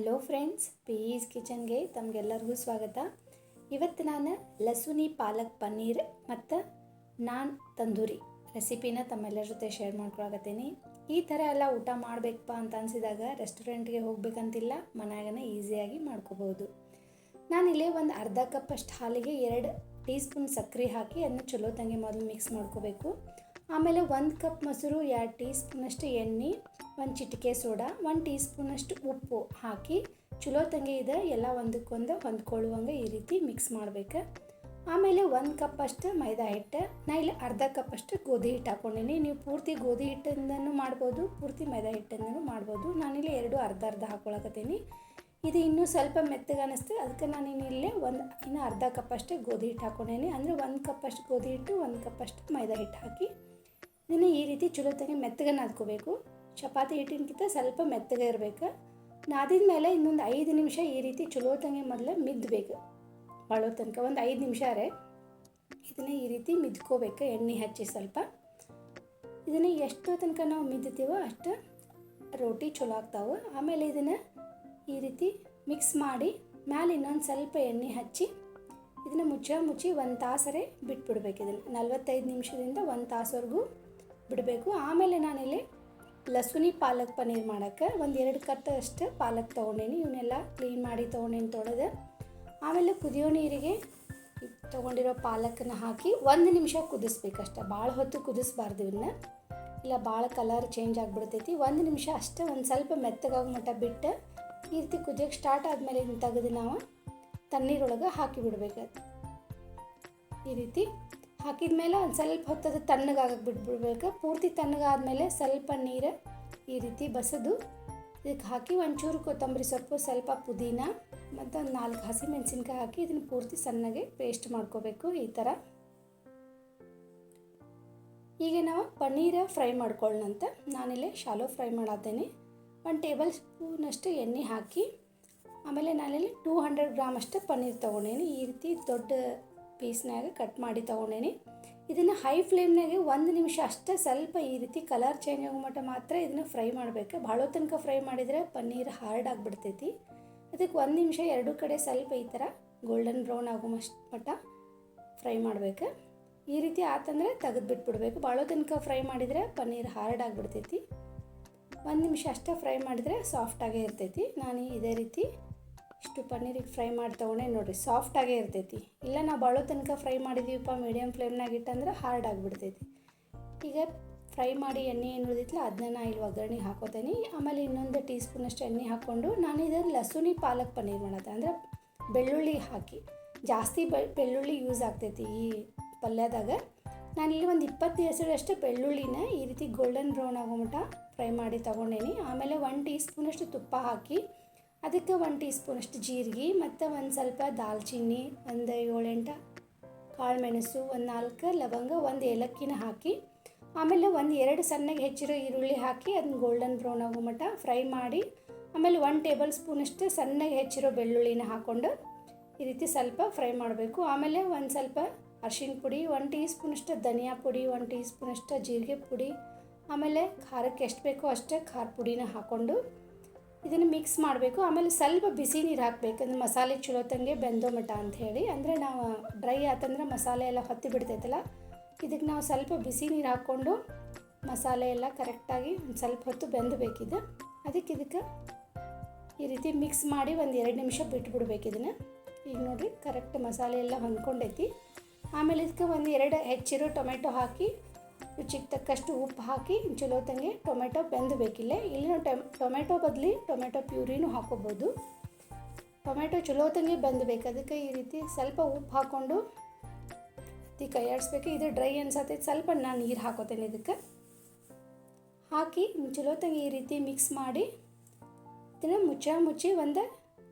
Hello friends, piece ಕಿಚನ್ಗೆ ತಮಗೆಲ್ಲರಿಗೂ ಸ್ವಾಗತ. ಇವತ್ತು ನಾನು ಲಸುನಿ ಪಾಲಕ್ ಪನ್ನೀರ್ ಮತ್ತು ನಾನ್ ತಂದೂರಿ ರೆಸಿಪಿನ ತಮ್ಮೆಲ್ಲರ ಜೊತೆ ಶೇರ್ ಮಾಡ್ಕೊಳಕತ್ತೀನಿ. ಈ ಥರ ಎಲ್ಲ ಊಟ ಮಾಡಬೇಕಪ್ಪ ಅಂತ ಅನಿಸಿದಾಗ ರೆಸ್ಟೋರೆಂಟ್ಗೆ ಹೋಗ್ಬೇಕಂತಿಲ್ಲ, ಮನ್ಯಾಗನೇ ಈಸಿಯಾಗಿ ಮಾಡ್ಕೋಬೋದು. ನಾನಿಲ್ಲಿ ಒಂದು ಅರ್ಧ ಕಪ್ಪಷ್ಟು ಹಾಲಿಗೆ 2 ಟೀ ಸ್ಪೂನ್ ಸಕ್ಕರೆ ಹಾಕಿ ಅದನ್ನ ಚಲೋ ತಂಗಿ ಮೊದಲು ಮಿಕ್ಸ್ ಮಾಡ್ಕೋಬೇಕು. ಆಮೇಲೆ 1 ಕಪ್ ಮೊಸರು, 2 ಟೀ ಸ್ಪೂನಷ್ಟು ಎಣ್ಣೆ, 1 ಚಿಟಿಕೆ ಸೋಡಾ, 1 ಟೀ ಸ್ಪೂನಷ್ಟು ಉಪ್ಪು ಹಾಕಿ ಚಲೋ ತಂಗಿ ಇದೆ ಎಲ್ಲ ಒಂದಕ್ಕೊಂದು ಹೊಂದ್ಕೊಳ್ಳುವಂಗೆ ಈ ರೀತಿ ಮಿಕ್ಸ್ ಮಾಡಬೇಕು. ಆಮೇಲೆ 1 ಕಪ್ಪಷ್ಟು ಮೈದಾ ಹಿಟ್ಟು, ನಾ ಇಲ್ಲಿ ಅರ್ಧ ಕಪ್ಪಷ್ಟು ಗೋಧಿ ಹಿಟ್ಟು ಹಾಕ್ಕೊಂಡಿನಿ. ನೀವು ಪೂರ್ತಿ ಗೋಧಿ ಹಿಟ್ಟಿಂದನೂ ಮಾಡ್ಬೋದು, ಪೂರ್ತಿ ಮೈದಾ ಹಿಟ್ಟಿಂದನೂ ಮಾಡ್ಬೋದು. ನಾನಿಲ್ಲಿ ಎರಡು ಅರ್ಧ ಹಾಕ್ಕೊಳಕತ್ತೀನಿ. ಇದು ಇನ್ನೂ ಸ್ವಲ್ಪ ಮೆತ್ತಗೆ ಅನ್ನಿಸ್ತು, ಅದಕ್ಕೆ ನಾನು ಇಲ್ಲೇ ಇನ್ನು ಅರ್ಧ ಕಪ್ಪಷ್ಟು ಗೋಧಿ ಹಿಟ್ಟು ಹಾಕ್ಕೊಂಡೇನಿ. ಅಂದರೆ 1 ಕಪ್ಪಷ್ಟು ಗೋಧಿ ಹಿಟ್ಟು, 1 ಕಪ್ಪಷ್ಟು ಮೈದಾ ಹಿಟ್ಟು ಹಾಕಿ ಇದನ್ನು ಈ ರೀತಿ ಚಲೋ ತಂಗಿ ಮೆತ್ತಗೆ ನಾದ್ಕೋಬೇಕು. ಚಪಾತಿ ಹಿಟ್ಟಿನಕ್ಕಿಂತ ಸ್ವಲ್ಪ ಮೆತ್ತಗೆ ಇರಬೇಕು. ನಾದಿದ ಮೇಲೆ ಇನ್ನೊಂದು 5 ನಿಮಿಷ ಈ ರೀತಿ ಚಲೋ ತಂಗಿ ಮೊದಲು ಮಿದ್ದಬೇಕು. ಬಾಳೋ ತನಕ ಒಂದು 5 ನಿಮಿಷ ಇದನ್ನು ಈ ರೀತಿ ಮಿದ್ಕೋಬೇಕು, ಎಣ್ಣೆ ಹಚ್ಚಿ ಸ್ವಲ್ಪ. ಇದನ್ನು ಎಷ್ಟೋ ತನಕ ನಾವು ಮಿದ್ತೀವೋ ಅಷ್ಟು ರೋಟಿ ಚಲೋ ಆಗ್ತಾವೆ. ಆಮೇಲೆ ಇದನ್ನು ಈ ರೀತಿ ಮಿಕ್ಸ್ ಮಾಡಿ ಮೇಲೆ ಇನ್ನೊಂದು ಸ್ವಲ್ಪ ಎಣ್ಣೆ ಹಚ್ಚಿ ಇದನ್ನು ಮುಚ್ಚಿ 1 ತಾಸರೆ ಬಿಟ್ಬಿಡ್ಬೇಕು. ಇದನ್ನು 45 ನಿಮಿಷದಿಂದ 1 ತಾಸವರೆಗೂ ಬಿಡಬೇಕು. ಆಮೇಲೆ ನಾನಿಲ್ಲಿ ಲಸುನಿ ಪಾಲಕ್ ಪನ್ನೀರ್ ಮಾಡೋಕ್ಕೆ 1-2 ಕಟ್ಟಷ್ಟು ಪಾಲಕ್ ತೊಗೊಂಡೇನಿ. ಇವನ್ನೆಲ್ಲ ಕ್ಲೀನ್ ಮಾಡಿ ತೊಳೆದು ಆಮೇಲೆ ಕುದಿಯೋ ನೀರಿಗೆ ತೊಗೊಂಡಿರೋ ಪಾಲಕನ್ನು ಹಾಕಿ 1 ನಿಮಿಷ ಕುದಿಸ್ಬೇಕಷ್ಟೆ. ಭಾಳ ಹೊತ್ತು ಕುದಿಸ್ಬಾರ್ದು ಇವನ್ನ, ಇಲ್ಲ ಭಾಳ ಕಲರ್ ಚೇಂಜ್ ಆಗಿಬಿಡ್ತೈತಿ. 1 ನಿಮಿಷ ಅಷ್ಟೇ, ಒಂದು ಸ್ವಲ್ಪ ಮೆತ್ತಗಾಗಿ ಮಟ್ಟ ಬಿಟ್ಟು ಈ ರೀತಿ ಕುದಿಯೋಕ್ಕೆ ಸ್ಟಾರ್ಟ್ ಆದಮೇಲೆ ಇದನ್ನು ತೆಗೆದು ನಾವು ತಣ್ಣೀರೊಳಗೆ ಹಾಕಿಬಿಡ್ಬೇಕು. ಈ ರೀತಿ ಹಾಕಿದ ಮೇಲೆ ಒಂದು ಸ್ವಲ್ಪ ಹೊತ್ತದು ತಣ್ಣಗಾಗಕ್ಕೆ ಬಿಟ್ಬಿಡ್ಬೇಕು. ಪೂರ್ತಿ ತಣ್ಣಗಾದ್ಮೇಲೆ ಸ್ವಲ್ಪ ನೀರು ಈ ರೀತಿ ಬಸದು ಇದಕ್ಕೆ ಹಾಕಿ ಒಂಚೂರು ಕೊತ್ತಂಬರಿ ಸೊಪ್ಪು, ಸ್ವಲ್ಪ ಪುದೀನ ಮತ್ತು ಒಂದು 4 ಹಸಿಮೆಣಸಿನ್ಕಾಯಿ ಹಾಕಿ ಇದನ್ನು ಪೂರ್ತಿ ಸಣ್ಣಗೆ ಪೇಸ್ಟ್ ಮಾಡ್ಕೋಬೇಕು. ಈ ಥರ ಈಗ ನಾವು ಪನ್ನೀರ ಫ್ರೈ ಮಾಡ್ಕೊಳ್ಳೋಣಂತ. ನಾನಿಲ್ಲಿ ಶಾಲೋ ಫ್ರೈ ಮಾಡತ್ತೇನೆ. 1 ಟೇಬಲ್ ಸ್ಪೂನಷ್ಟು ಎಣ್ಣೆ ಹಾಕಿ ಆಮೇಲೆ ನಾನಿಲ್ಲಿ 200 ಗ್ರಾಮ್ ಅಷ್ಟು ಪನ್ನೀರ್ ತೊಗೊಂಡೇನಿ. ಈ ರೀತಿ ದೊಡ್ಡ ಪೀಸ್ನಾಗ ಕಟ್ ಮಾಡಿ ತೊಗೊಂಡೇನಿ. ಇದನ್ನು ಹೈ ಫ್ಲೇಮ್ನಾಗೆ 1 ನಿಮಿಷ ಅಷ್ಟೇ, ಸ್ವಲ್ಪ ಈ ರೀತಿ ಕಲರ್ ಚೇಂಜ್ ಆಗೋ ಮಟ್ಟ ಮಾತ್ರ ಇದನ್ನು ಫ್ರೈ ಮಾಡಬೇಕು. ಭಾಳ ತನಕ ಫ್ರೈ ಮಾಡಿದರೆ ಪನ್ನೀರ್ ಹಾರ್ಡ್ ಆಗಿಬಿಡ್ತೈತಿ. ಅದಕ್ಕೆ 1 ನಿಮಿಷ ಎರಡೂ ಕಡೆ ಸ್ವಲ್ಪ ಈ ಥರ ಗೋಲ್ಡನ್ ಬ್ರೌನ್ ಆಗೋ ಮಟ್ಟ ಫ್ರೈ ಮಾಡಬೇಕು. ಈ ರೀತಿ ಆತಂದರೆ ತೆಗೆದುಬಿಟ್ಬಿಡ್ಬೇಕು. ಭಾಳ ತನಕ ಫ್ರೈ ಮಾಡಿದರೆ ಪನ್ನೀರ್ ಹಾರ್ಡ್ ಆಗಿಬಿಡ್ತೈತಿ. 1 ನಿಮಿಷ ಅಷ್ಟೇ ಫ್ರೈ ಮಾಡಿದರೆ ಸಾಫ್ಟಾಗೇ ಇರ್ತೈತಿ. ನಾನು ಇದೇ ರೀತಿ ಇಷ್ಟು ಪನ್ನೀರಿಗೆ ಫ್ರೈ ಮಾಡಿ ತೊಗೊಂಡೆ ನೋಡಿರಿ, ಸಾಫ್ಟಾಗೇ ಇರ್ತೈತಿ. ಇಲ್ಲ ನಾವು ಭಾಳ ತನಕ ಫ್ರೈ ಮಾಡಿದ್ದೀವಪ್ಪ ಮೀಡಿಯಮ್ ಫ್ಲೇಮ್ನಾಗ ಇಟ್ಟಂದ್ರೆ ಹಾರ್ಡ್ ಆಗಿಬಿಡ್ತೈತಿ. ಈಗ ಫ್ರೈ ಮಾಡಿ ಎಣ್ಣೆ ಏನು ಉಳಿದಿತ್ತಲ್ಲ ಅದನ್ನ ನಾ ಇಲ್ಲಿ ಒಗ್ಗರಣೆಗೆ ಹಾಕೋತೀನಿ. ಆಮೇಲೆ ಇನ್ನೊಂದು ಟೀ ಸ್ಪೂನಷ್ಟು ಎಣ್ಣೆ ಹಾಕ್ಕೊಂಡು ನಾನು ಇದನ್ನು ಲಸುನಿ ಪಾಲಕ್ ಪನ್ನೀರ್ ಮಾಡತ್ತೆ. ಅಂದರೆ ಬೆಳ್ಳುಳ್ಳಿ ಹಾಕಿ ಜಾಸ್ತಿ ಬೆಳ್ಳುಳ್ಳಿ ಯೂಸ್ ಆಗ್ತೈತಿ ಈ ಪಲ್ಯದಾಗ. ನಾನಿಲ್ಲಿ ಒಂದು 20 ಹೆಸರಷ್ಟು ಬೆಳ್ಳುಳ್ಳಿನ ಈ ರೀತಿ ಗೋಲ್ಡನ್ ಬ್ರೌನ್ ಆಗೋ ಮಟ್ಟ ಫ್ರೈ ಮಾಡಿ ತೊಗೊಂಡೇನಿ. ಆಮೇಲೆ 1 ಟೀ ಸ್ಪೂನಷ್ಟು ತುಪ್ಪ ಹಾಕಿ ಅದಕ್ಕೆ 1 ಟೀ ಸ್ಪೂನಷ್ಟು ಜೀರಿಗೆ ಮತ್ತು ಒಂದು ಸ್ವಲ್ಪ ದಾಲ್ಚಿನ್ನಿ, ಒಂದು 7-8 ಕಾಳು ಮೆಣಸು, ಒಂದು 4 ಲವಂಗ, 1 ಏಲಕ್ಕಿನ ಹಾಕಿ ಆಮೇಲೆ 1-2 ಸಣ್ಣಗೆ ಹೆಚ್ಚಿರೋ ಈರುಳ್ಳಿ ಹಾಕಿ ಅದನ್ನ ಗೋಲ್ಡನ್ ಬ್ರೌನ್ ಆಗೋ ಮಟ್ಟ ಫ್ರೈ ಮಾಡಿ ಆಮೇಲೆ 1 ಟೇಬಲ್ ಸ್ಪೂನಷ್ಟು ಸಣ್ಣಗೆ ಹೆಚ್ಚಿರೋ ಬೆಳ್ಳುಳ್ಳಿನ ಹಾಕ್ಕೊಂಡು ಈ ರೀತಿ ಸ್ವಲ್ಪ ಫ್ರೈ ಮಾಡಬೇಕು. ಆಮೇಲೆ ಒಂದು ಸ್ವಲ್ಪ ಅರಿಶಿನ ಪುಡಿ, 1 ಟೀ ಸ್ಪೂನಷ್ಟು ಧನಿಯಾ ಪುಡಿ, 1 ಟೀ ಸ್ಪೂನಷ್ಟು ಜೀರಿಗೆ ಪುಡಿ, ಆಮೇಲೆ ಖಾರಕ್ಕೆ ಎಷ್ಟು ಬೇಕೋ ಅಷ್ಟೇ ಖಾರ ಪುಡಿನ ಹಾಕ್ಕೊಂಡು ಇದನ್ನು ಮಿಕ್ಸ್ ಮಾಡಬೇಕು. ಆಮೇಲೆ ಸ್ವಲ್ಪ ಬಿಸಿ ನೀರು ಹಾಕಬೇಕು, ಅಂದರೆ ಮಸಾಲೆ ಚಲೋ ತಂಗೆ ಬೆಂದೋ ಮಟ್ಟ ಅಂಥೇಳಿ. ಅಂದರೆ ನಾವು ಡ್ರೈ ಆತಂದ್ರೆ ಮಸಾಲೆ ಎಲ್ಲ ಹೊತ್ತಿ ಬಿಡ್ತೈತಲ್ಲ, ಇದಕ್ಕೆ ನಾವು ಸ್ವಲ್ಪ ಬಿಸಿ ನೀರು ಹಾಕ್ಕೊಂಡು ಮಸಾಲೆ ಎಲ್ಲ ಕರೆಕ್ಟಾಗಿ ಒಂದು ಸ್ವಲ್ಪ ಹೊತ್ತು ಬೆಂದಬೇಕಿದೆ. ಇದಕ್ಕೆ ಈ ರೀತಿ ಮಿಕ್ಸ್ ಮಾಡಿ 1-2 ನಿಮಿಷ ಬಿಟ್ಬಿಡ್ಬೇಕು ಇದನ್ನು. ಈಗ ನೋಡಿರಿ ಕರೆಕ್ಟ್ ಮಸಾಲೆ ಎಲ್ಲ ಹೊಂದ್ಕೊಂಡೈತಿ. ಆಮೇಲೆ ಇದಕ್ಕೆ 1-2 ಹೆಚ್ಚಿರೋ ಟೊಮೆಟೊ ಹಾಕಿ ರುಚಿಗೆ ತಕ್ಕಷ್ಟು ಉಪ್ಪು ಹಾಕಿ ಚಲೋ ತಂಗಿ ಟೊಮೆಟೊ ಬೆಂದಬೇಕಿಲ್ಲ. ಇಲ್ಲಿ ನಾವು ಟೊಮೆಟೊ ಬದಲಿ ಟೊಮೆಟೊ ಪ್ಯೂರಿನೂ ಹಾಕೋಬೋದು. ಟೊಮೆಟೊ ಚಲೋ ತಂಗಿ ಬೆಂದಬೇಕು. ಅದಕ್ಕೆ ಈ ರೀತಿ ಸ್ವಲ್ಪ ಉಪ್ಪು ಹಾಕ್ಕೊಂಡು ಕೈ ಆಡಿಸ್ಬೇಕು. ಇದು ಡ್ರೈ ಅನ್ಸತ್ತೈತೆ, ಸ್ವಲ್ಪ ನಾನು ನೀರು ಹಾಕೋತೇನೆ. ಇದಕ್ಕೆ ಹಾಕಿ ಚಲೋ ತಂಗಿ ಈ ರೀತಿ ಮಿಕ್ಸ್ ಮಾಡಿ ಇದನ್ನು ಮುಚ್ಚಿ ಒಂದು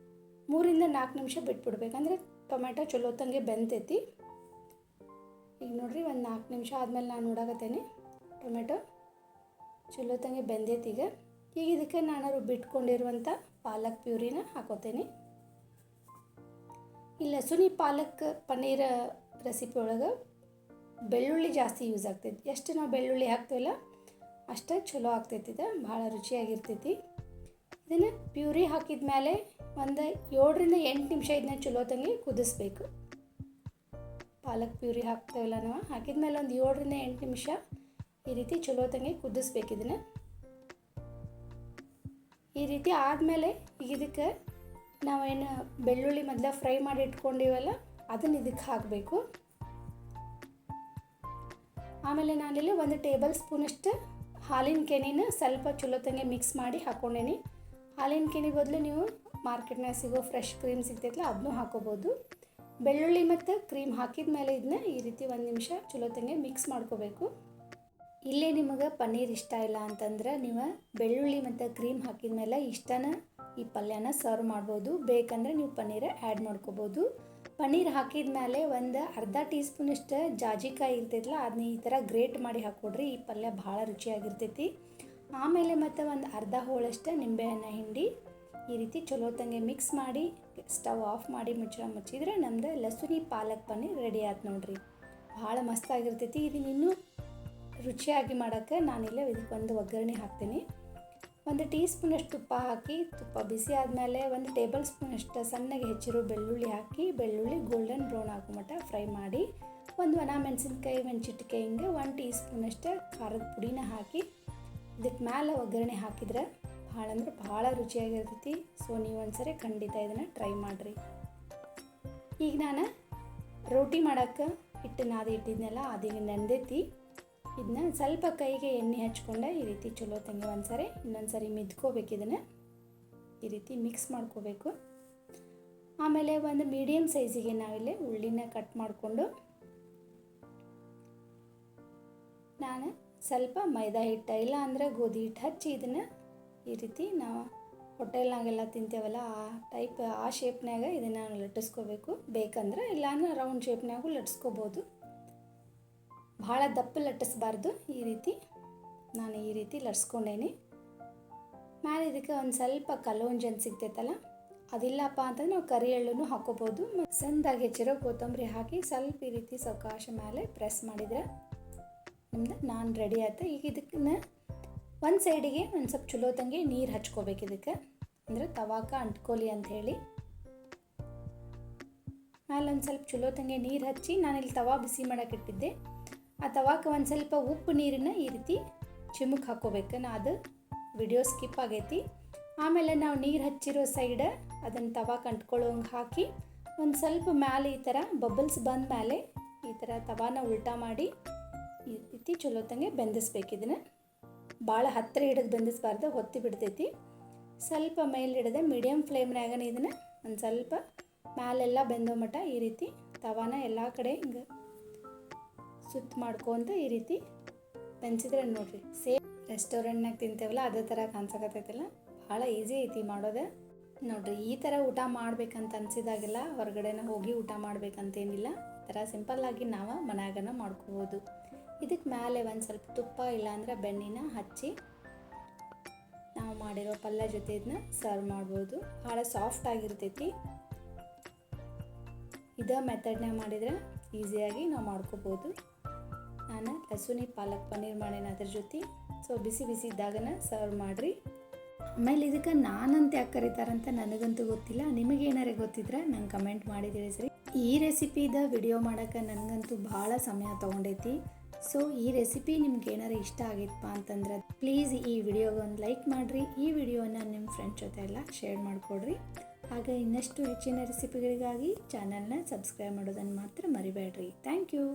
3-4 ನಿಮಿಷ ಬಿಟ್ಬಿಡ್ಬೇಕು. ಅಂದರೆ ಟೊಮೆಟೊ ಚಲೋ ತಂಗಿ ಬೆಂತೈತಿ. ಈಗ ನೋಡಿರಿ 4 ನಿಮಿಷ ಆದಮೇಲೆ ನಾನು ನೋಡಾಕತ್ತೇನೆ ಟೊಮೆಟೊ ಚಲೋ ತಂಗಿ ಬೆಂದೈತಿ. ಈಗ ಇದಕ್ಕೆ ನಾನು ರುಬ್ಬಿಟ್ಕೊಂಡಿರುವಂಥ ಪಾಲಕ್ ಪ್ಯೂರಿನ ಹಾಕೋತೇನೆ. ಈ ಲಸುನಿ ಪಾಲಕ್ ಪನ್ನೀರ್ ರೆಸಿಪಿ ಒಳಗೆ ಬೆಳ್ಳುಳ್ಳಿ ಜಾಸ್ತಿ ಯೂಸ್ ಆಗ್ತೈತಿ. ಎಷ್ಟು ನಾವು ಬೆಳ್ಳುಳ್ಳಿ ಹಾಕ್ತೀವಲ್ಲ ಅಷ್ಟೇ ಚಲೋ ಆಗ್ತೈತಿ. ಇದು ಭಾಳ ರುಚಿಯಾಗಿರ್ತೈತಿ. ಇದನ್ನು ಪ್ಯೂರಿ ಹಾಕಿದ ಮೇಲೆ ಒಂದು 7ರಿಂದ 8 ನಿಮಿಷ ಇದನ್ನ ಚಲೋತಂಗೆ ಕುದಿಸ್ಬೇಕು. ಪಾಲಕ್ ಪ್ಯೂರಿ ಹಾಕ್ತೇವಲ್ಲ ನಾವು, ಹಾಕಿದ ಮೇಲೆ ಒಂದು 7ರಿಂದ 8 ನಿಮಿಷ ಈ ರೀತಿ ಚಲೋತಂಗೆ ಕುದಿಸ್ಬೇಕು. ಇದನ್ನು ಈ ರೀತಿ ಆದಮೇಲೆ ಈಗ ಇದಕ್ಕೆ ನಾವೇನು ಬೆಳ್ಳುಳ್ಳಿ ಮೊದಲು ಫ್ರೈ ಮಾಡಿ ಇಟ್ಕೊಂಡಿವಲ್ಲ ಅದನ್ನು ಇದಕ್ಕೆ ಹಾಕಬೇಕು. ಆಮೇಲೆ ನಾನಿಲ್ಲಿ 1 ಟೇಬಲ್ ಸ್ಪೂನಷ್ಟು ಹಾಲಿನ ಕೆನೆನ ಸ್ವಲ್ಪ ಚಲೋತಂಗೆ ಮಿಕ್ಸ್ ಮಾಡಿ ಹಾಕ್ಕೊಂಡೇನಿ. ಹಾಲಿನ ಕೆನೆ ಬದಲು ನೀವು ಮಾರ್ಕೆಟ್ನಾಗ ಸಿಗೋ ಫ್ರೆಶ್ ಕ್ರೀಮ್ ಸಿಗ್ತೈತಲ್ಲ ಅದನ್ನೂ ಹಾಕೋಬೋದು. ಬೆಳ್ಳುಳ್ಳಿ ಮತ್ತು ಕ್ರೀಮ್ ಹಾಕಿದ ಮೇಲೆ ಇದನ್ನ ಈ ರೀತಿ 1 ನಿಮಿಷ ಚಲೋತಂಗೆ ಮಿಕ್ಸ್ ಮಾಡ್ಕೋಬೇಕು. ಇಲ್ಲೇ ನಿಮಗೆ ಪನ್ನೀರ್ ಇಷ್ಟ ಇಲ್ಲ ಅಂತಂದ್ರೆ ನೀವು ಬೆಳ್ಳುಳ್ಳಿ ಮತ್ತು ಕ್ರೀಮ್ ಹಾಕಿದ ಮೇಲೆ ಇಷ್ಟನ ಈ ಪಲ್ಯನ ಸರ್ವ್ ಮಾಡ್ಬೋದು. ಬೇಕಂದರೆ ನೀವು ಪನ್ನೀರ ಆ್ಯಡ್ ಮಾಡ್ಕೋಬೋದು. ಪನ್ನೀರ್ ಹಾಕಿದ ಮೇಲೆ ಒಂದು ಅರ್ಧ ಟೀ ಸ್ಪೂನಷ್ಟು ಜಾಜಿಕಾಯಿ ಇರ್ತೈತಲ್ಲ ಅದನ್ನ ಈ ಥರ ಗ್ರೇಟ್ ಮಾಡಿ ಹಾಕ್ಕೊಡ್ರಿ. ಈ ಪಲ್ಯ ಭಾಳ ರುಚಿಯಾಗಿರ್ತೈತಿ. ಆಮೇಲೆ ಮತ್ತು ಒಂದು ಅರ್ಧ ಹೋಳಷ್ಟು ನಿಂಬೆಹಣ್ಣು ಹಿಂಡಿ ಈ ರೀತಿ ಚಲೋತಂಗೆ ಮಿಕ್ಸ್ ಮಾಡಿ ಸ್ಟವ್ ಆಫ್ ಮಾಡಿ ಮುಚ್ಚಿದ್ರೆ ನಮ್ದು ಲಸುನಿ ಪಾಲಕ್ ಪನ್ನೀರ್ ರೆಡಿ ಆಯ್ತು ನೋಡ್ರಿ. ಭಾಳ ಮಸ್ತಾಗಿರ್ತೈತಿ. ಇದನ್ನ ಇನ್ನೂ ರುಚಿಯಾಗಿ ಮಾಡೋಕ್ಕೆ ನಾನಿಲ್ಲ ಇದಕ್ಕೆ ಒಂದು ಒಗ್ಗರಣೆ ಹಾಕ್ತೀನಿ. 1 ಟೀ ಸ್ಪೂನಷ್ಟು ತುಪ್ಪ ಹಾಕಿ, ತುಪ್ಪ ಬಿಸಿ ಆದಮೇಲೆ 1 ಟೇಬಲ್ ಸ್ಪೂನಷ್ಟು ಸಣ್ಣಗೆ ಹೆಚ್ಚಿರೋ ಬೆಳ್ಳುಳ್ಳಿ ಹಾಕಿ, ಬೆಳ್ಳುಳ್ಳಿ ಗೋಲ್ಡನ್ ಬ್ರೌನ್ ಆಗೋ ಮಟ್ಟ ಫ್ರೈ ಮಾಡಿ, ಒಂದು ಒಣ ಮೆಣಸಿನ್ಕಾಯಿ ಚಿಟಿಕೆ ಹಿಂಗೆ 1 ಟೀ ಸ್ಪೂನಷ್ಟು ಖಾರದ ಪುಡಿನ ಹಾಕಿ ಇದಕ್ಕೆ ಮೇಲೆ ಒಗ್ಗರಣೆ ಹಾಕಿದ್ರೆ ಭಾಳ ಅಂದ್ರೆ ಭಾಳ ರುಚಿಯಾಗಿರ್ತೈತಿ. ಸೊ ನೀವು ಒಂದ್ಸರಿ ಖಂಡಿತ ಇದನ್ನು ಟ್ರೈ ಮಾಡಿರಿ. ಈಗ ನಾನು ರೋಟಿ ಮಾಡೋಕ್ಕೆ ಹಿಟ್ಟು ನಾದಿ ಇಟ್ಟಿದ್ನೆಲ್ಲ ಅದೀಗ ನೆಂದೈತಿ. ಇದನ್ನ ಸ್ವಲ್ಪ ಕೈಗೆ ಎಣ್ಣೆ ಹಚ್ಕೊಂಡೆ ಈ ರೀತಿ ಚಲೋತಂಗೆ ಇನ್ನೊಂದು ಸರಿ ಮಿದ್ಕೋಬೇಕು. ಇದನ್ನು ಈ ರೀತಿ ಮಿಕ್ಸ್ ಮಾಡ್ಕೋಬೇಕು. ಆಮೇಲೆ ಒಂದು ಮೀಡಿಯಮ್ ಸೈಜಿಗೆ ನಾವಿಲ್ಲಿ ಉಳ್ಳಿನ ಕಟ್ ಮಾಡಿಕೊಂಡು ನಾನು ಸ್ವಲ್ಪ ಮೈದಾ ಹಿಟ್ಟು ಇಲ್ಲ ಅಂದರೆ ಗೋಧಿ ಹಿಟ್ಟು ಹಚ್ಚಿ ಇದನ್ನು ಈ ರೀತಿ ನಾವು ಹೋಟೆಲ್ನಾಗೆಲ್ಲ ತಿಂತೇವಲ್ಲ ಆ ಶೇಪ್ನಾಗ ಇದನ್ನು ಲಟ್ಟಿಸ್ಕೋಬೇಕು. ಬೇಕಂದ್ರೆ ಇಲ್ಲಾಂದ್ರೆ ರೌಂಡ್ ಶೇಪ್ನಾಗೂ ಲಟ್ಟಿಸ್ಕೋಬೋದು. ಭಾಳ ದಪ್ಪ ಲಟ್ಟಿಸ್ಬಾರ್ದು. ಈ ರೀತಿ ನಾನು ಈ ರೀತಿ ಲಟ್ಸ್ಕೊಂಡೇನಿ. ಮೇಲೆ ಇದಕ್ಕೆ ಒಂದು ಸ್ವಲ್ಪ ಕಲೋಂಜಿ ಅಂತ ಸಿಗ್ತೈತಲ್ಲ ಅದಿಲ್ಲಪ್ಪ ಅಂತಂದ್ರೆ ನಾವು ಕರಿ ಎಳ್ಳನ್ನು ಹಾಕೋಬೋದು. ಸಣ್ಣದಾಗಿ ಹೆಚ್ಚಿರೋ ಕೊತ್ತಂಬರಿ ಹಾಕಿ ಸ್ವಲ್ಪ ಈ ರೀತಿ ಸಾವಕಾಶ ಮೇಲೆ ಪ್ರೆಸ್ ಮಾಡಿದ್ರೆ ನಮ್ದು ನಾನ್ ರೆಡಿ ಆಯ್ತು. ಈಗ ಇದಕ್ಕೆ ಒಂದು ಸೈಡಿಗೆ ಒಂದು ಸ್ವಲ್ಪ ಚಲೋತಂಗೆ ನೀರು ಹಚ್ಕೋಬೇಕು. ಇದಕ್ಕೆ ಅಂದರೆ ತವಾಕ ಅಂಟ್ಕೋಲಿ ಅಂಥೇಳಿ ಮೇಲೆ ಒಂದು ಸ್ವಲ್ಪ ಚಲೋತಂಗೆ ನೀರು ಹಚ್ಚಿ ನಾನಿಲ್ಲಿ ತವಾ ಬಿಸಿ ಮಾಡೋಕೆ ಇಟ್ಟಿದ್ದೆ. ಆ ತವಾಕ ಒಂದು ಸ್ವಲ್ಪ ಉಪ್ಪು ನೀರನ್ನ ಈ ರೀತಿ ಚಿಮುಕ್ ಹಾಕ್ಕೋಬೇಕು. ಅದು ವಿಡಿಯೋ ಸ್ಕಿಪ್ ಆಗೈತಿ. ಆಮೇಲೆ ನಾವು ನೀರು ಹಚ್ಚಿರೋ ಸೈಡ ಅದನ್ನು ತವಾಕ ಅಂಟ್ಕೊಳ್ಳೋಂಗೆ ಹಾಕಿ ಒಂದು ಸ್ವಲ್ಪ ಮೇಲೆ ಈ ಥರ ಬಬಲ್ಸ್ ಬಂದ ಮೇಲೆ ಈ ಥರ ತವಾನ ಉಲ್ಟಾ ಮಾಡಿ ಈ ರೀತಿ ಚಲೋತಂಗೆ ಬೆಂದಿಸ್ಬೇಕು. ಇದನ್ನು ಭಾಳ ಹತ್ತಿರ ಹಿಡಿದು ಬೆಂದಿಸ್ಬಾರ್ದು, ಹೊತ್ತಿ ಬಿಡ್ತೈತಿ. ಸ್ವಲ್ಪ ಮೇಲೆ ಹಿಡಿದೆ ಮೀಡಿಯಮ್ ಫ್ಲೇಮ್ನಾಗನೇ ಇದನ್ನು ಒಂದು ಸ್ವಲ್ಪ ಮೇಲೆಲ್ಲ ಬೆಂದೋ ಮಟ್ಟ ಈ ರೀತಿ ತವಾನ ಎಲ್ಲ ಕಡೆ ಹಿಂಗೆ ಸುತ್ತ ಮಾಡ್ಕೊಂತ ಈ ರೀತಿ ಬೆಂಚಿದ್ರೆ ನೋಡಿರಿ ಸೇಮ್ ರೆಸ್ಟೋರೆಂಟ್ನಾಗ ತಿಂತೇವಲ್ಲ ಅದೇ ಥರ ಕಾಣಿಸಕತ್ತೈತಲ್ಲ. ಭಾಳ ಈಸಿ ಐತಿ ಮಾಡೋದು ನೋಡಿರಿ. ಈ ಥರ ಊಟ ಮಾಡ್ಬೇಕಂತ ಅನಿಸಿದಾಗೆಲ್ಲ ಹೊರಗಡೆನ ಹೋಗಿ ಊಟ ಮಾಡ್ಬೇಕಂತೇನಿಲ್ಲ. ಈ ಥರ ಸಿಂಪಲ್ಲಾಗಿ ನಾವು ಮನ್ಯಾಗನ ಮಾಡ್ಕೋಬೋದು. ಇದಕ್ಕೆ ಮೇಲೆ ಒಂದು ಸ್ವಲ್ಪ ತುಪ್ಪ ಇಲ್ಲಾಂದ್ರೆ ಬೆಣ್ಣೆನ ಹಚ್ಚಿ ನಾವು ಮಾಡಿರೋ ಪಲ್ಯ ಜೊತೆ ಇದನ್ನ ಸರ್ವ್ ಮಾಡ್ಬೋದು. ಭಾಳ ಸಾಫ್ಟ್ ಆಗಿರ್ತೈತಿ. ಇದೇ ಮೆಥಡ್ನಾಗ ಮಾಡಿದರೆ ಈಸಿಯಾಗಿ ನಾವು ಮಾಡ್ಕೋಬೋದು. ನಾನು ಲಸುನಿ ಪಾಲಕ್ ಪನ್ನೀರ್ ಮಾಡೇನ ಅದ್ರ ಜೊತೆ. ಸೊ ಬಿಸಿ ಬಿಸಿ ಇದ್ದಾಗನ ಸರ್ವ್ ಮಾಡಿರಿ. ಆಮೇಲೆ ಇದಕ್ಕೆ ನಾನಂತ ಯಾಕೆ ಕರೀತಾರಂತ ನನಗಂತೂ ಗೊತ್ತಿಲ್ಲ. ನಿಮಗೇನಾರೇ ಗೊತ್ತಿದ್ರೆ ನಂಗೆ ಕಮೆಂಟ್ ಮಾಡಿ ತಿಳಿಸ್ರಿ. ಈ ರೆಸಿಪಿದ ವಿಡಿಯೋ ಮಾಡೋಕ್ಕೆ ನನಗಂತೂ ಭಾಳ ಸಮಯ ತೊಗೊಂಡೈತಿ. ಸೊ ಈ ರೆಸಿಪಿ ನಿಮ್ಗೆ ಏನಾರು ಇಷ್ಟ ಆಗಿತ್ತಪ್ಪ ಅಂತಂದ್ರೆ ಪ್ಲೀಸ್ ಈ ವಿಡಿಯೋಗೆ ಒಂದು ಲೈಕ್ ಮಾಡಿರಿ. ಈ ವಿಡಿಯೋನ ನಿಮ್ಮ ಫ್ರೆಂಡ್ಸ್ ಜೊತೆ ಎಲ್ಲ ಶೇರ್ ಮಾಡಿಕೊಡ್ರಿ. ಹಾಗೆ ಇನ್ನಷ್ಟು ಹೆಚ್ಚಿನ ರೆಸಿಪಿಗಳಿಗಾಗಿ ಚಾನಲ್ನ ಸಬ್ಸ್ಕ್ರೈಬ್ ಮಾಡೋದನ್ನು ಮಾತ್ರ ಮರಿಬೇಡ್ರಿ. Thank you.